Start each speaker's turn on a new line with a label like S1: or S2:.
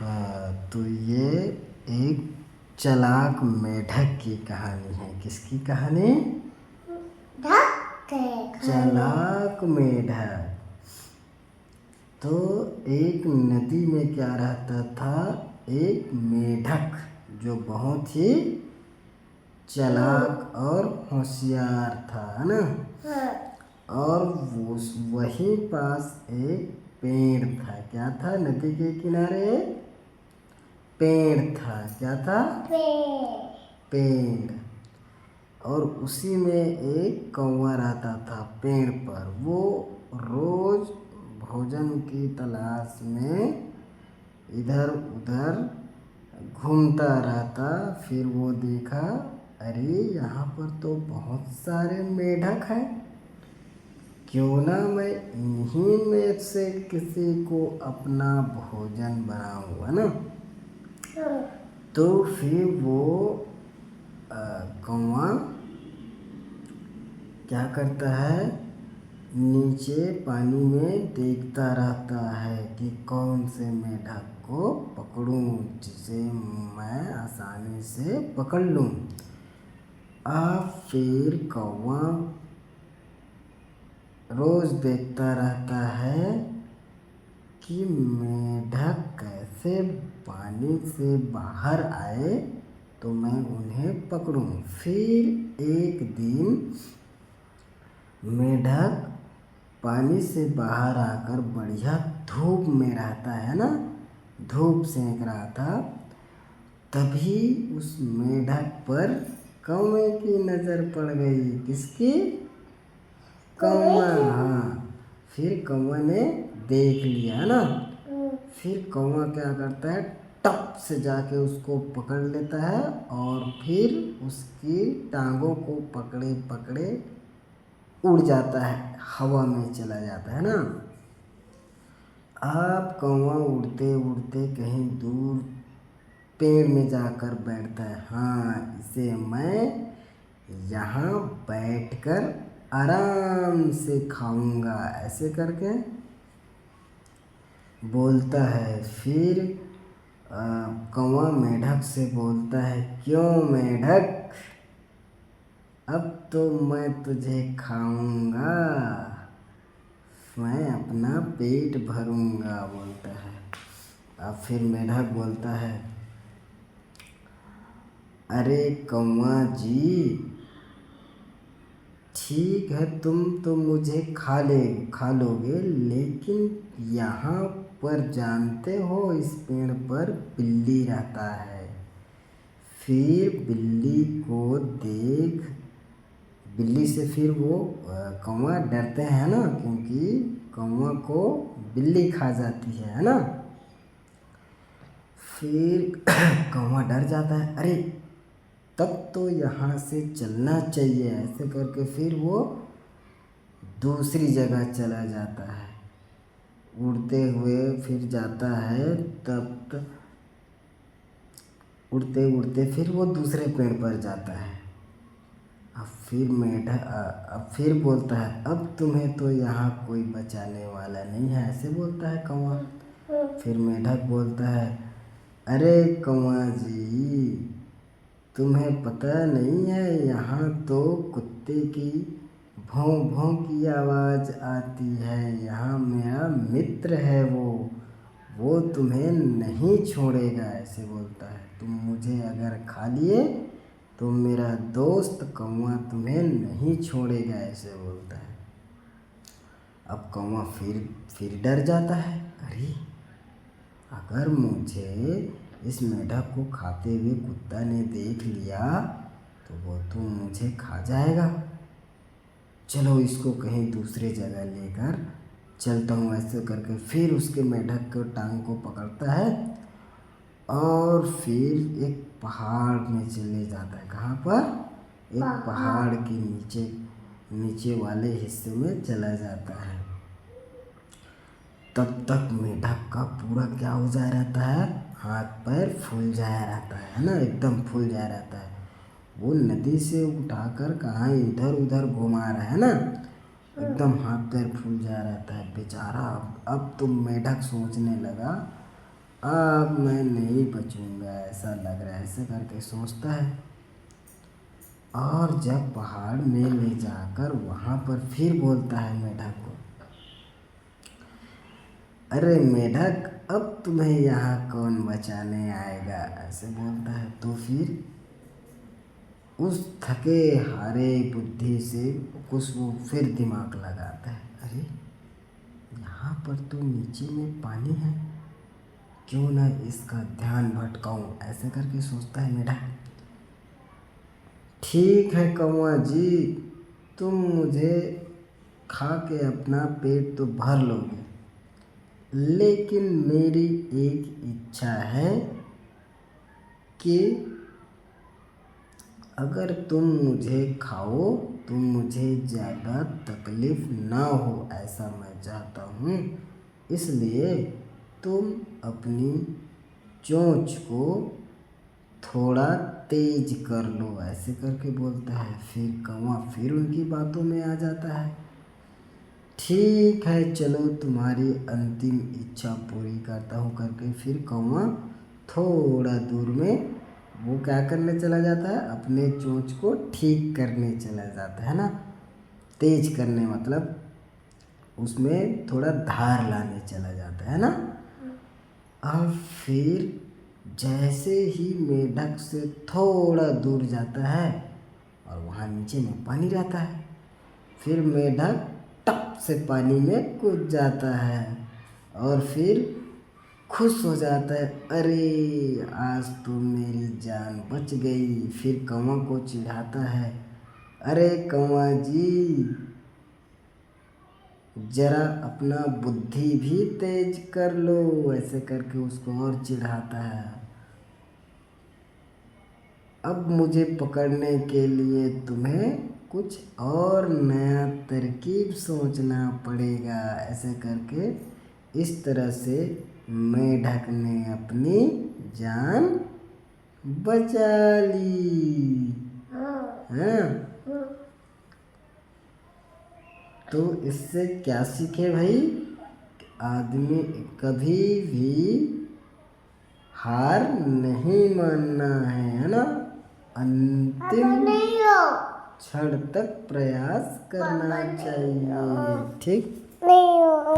S1: हाँ, तो ये एक चालाक मेढक की कहानी है। किसकी कहानी? चालाक मेढक। तो एक नदी में क्या रहता था? एक मेढक जो बहुत ही चालाक और होशियार था, है ना? और वहीं पास एक पेड़ था। क्या था? नदी के किनारे एक पेड़ था। क्या था? पेड़। और उसी में एक कौवा रहता था पेड़ पर। वो रोज भोजन की तलाश में इधर उधर घूमता रहता। फिर वो देखा, अरे यहाँ पर तो बहुत सारे मेढक हैं, क्यों ना मैं इन्हीं में से किसी को अपना भोजन बनाऊं, है ना? तो फिर वो कौवा क्या करता है, नीचे पानी में देखता रहता है कि कौन से मेढक को पकड़ूं जिसे मैं आसानी से पकड़ लूं। अब फिर कौवा रोज देखता रहता है कि मेढक कैसे पानी से बाहर आए तो मैं उन्हें पकड़ूं। फिर एक दिन मेढक पानी से बाहर आकर बढ़िया धूप में रहता है ना, धूप सेंक रहा था। तभी उस मेढक पर कौवे की नज़र पड़ गई। किसकी? कौवा। हाँ, फिर कौवा ने देख लिया ना। फिर कौवा क्या करता है, टप से जाके उसको पकड़ लेता है और फिर उसकी टांगों को पकड़े पकड़े उड़ जाता है, हवा में चला जाता है ना। अब कौवा उड़ते उड़ते कहीं दूर पेड़ में जाकर बैठता है। हाँ, इसे मैं यहाँ बैठकर आराम से खाऊंगा, ऐसे करके बोलता है। फिर कौवा मेढक से बोलता है, क्यों मेढक, अब तो मैं तुझे खाऊंगा, मैं अपना पेट भरूंगा, बोलता है। अब फिर मेढक बोलता है, अरे कौवा जी, ठीक है, तुम तो मुझे खा लोगे, लेकिन यहाँ पर जानते हो इस पेड़ पर बिल्ली रहता है। फिर बिल्ली को देख, बिल्ली से फिर वो कौवा डरते हैं ना, क्योंकि कौवा को बिल्ली खा जाती है ना। फिर कौवा डर जाता है, अरे तब तो यहाँ से चलना चाहिए, ऐसे करके फिर वो दूसरी जगह चला जाता है। उड़ते हुए फिर जाता है, तब उड़ते उड़ते फिर वो दूसरे पेड़ पर जाता है। अब फिर बोलता है, अब तुम्हें तो यहाँ कोई बचाने वाला नहीं है, ऐसे बोलता है कौवा। फिर मेढक बोलता है, अरे कौवा जी, तुम्हें पता नहीं है, यहाँ तो कुत्ते की भौं भौं की आवाज़ आती है, यहाँ मेरा मित्र है, वो तुम्हें नहीं छोड़ेगा, ऐसे बोलता है। तुम मुझे अगर खा लिए तो मेरा दोस्त कौवा तुम्हें नहीं छोड़ेगा, ऐसे बोलता है। अब कौवा फिर डर जाता है, अरे अगर मुझे इस मेढक को खाते हुए कुत्ता ने देख लिया तो वो तो मुझे खा जाएगा, चलो इसको कहीं दूसरे जगह लेकर चलता हूँ, ऐसे करके फिर उसके मेढक के टांग को पकड़ता है और फिर एक पहाड़ में चले जाता है। कहाँ पर? एक पहाड़ के नीचे वाले हिस्से में चला जाता है। तब तक मेढक का पूरा क्या हो जाया रहता है, हाथ पैर फूल जाया रहता है ना, एकदम फूल जाया रहता है। वो नदी से उठाकर कहाँ इधर उधर घुमा रहा है ना, एकदम हाथ पैर फूल जाया रहता है बेचारा। अब तो मेढक सोचने लगा, अब मैं नहीं बचूंगा ऐसा लग रहा है, ऐसे करके सोचता है। और जब पहाड़ में ले जाकर वहाँ पर फिर बोलता है मेढक को, अरे मेढक अब तुम्हें यहाँ कौन बचाने आएगा, ऐसे बोलता है। तो फिर उस थके हारे बुद्धि से कुछ वो फिर दिमाग लगाता है, अरे यहाँ पर तो नीचे में पानी है, क्यों ना इसका ध्यान भटकाऊं, ऐसे करके सोचता है मेढक। ठीक है कौवा जी, तुम मुझे खा के अपना पेट तो भर लोगे, लेकिन मेरी एक इच्छा है कि अगर तुम मुझे खाओ तो मुझे ज़्यादा तकलीफ़ ना हो, ऐसा मैं चाहता हूँ। इसलिए तुम अपनी चोंच को थोड़ा तेज कर लो, ऐसे करके बोलता है। फिर कौवा फिर उनकी बातों में आ जाता है। ठीक है चलो तुम्हारी अंतिम इच्छा पूरी करता हूँ करके फिर कौवा थोड़ा दूर में वो क्या करने चला जाता है, अपने चोंच को ठीक करने चला जाता है ना, तेज करने मतलब उसमें थोड़ा धार लाने चला जाता है ना। अब फिर जैसे ही मेढक से थोड़ा दूर जाता है और वहाँ नीचे में पानी रहता है, फिर मेढक टप से पानी में कूद जाता है और फिर खुश हो जाता है, अरे आज तो मेरी जान बच गई। फिर कौवा को चिढ़ाता है, अरे कौवा जी जरा अपना बुद्धि भी तेज कर लो, ऐसे करके उसको और चिढ़ाता है। अब मुझे पकड़ने के लिए तुम्हें कुछ और नया तरकीब सोचना पड़ेगा, ऐसे करके इस तरह से मेढक ने अपनी जान बचा ली। हाँ, तो इससे क्या सीखे भाई, आदमी कभी भी हार नहीं मानना है ना, अंतिम क्षण तक प्रयास करना चाहिए। ठीक।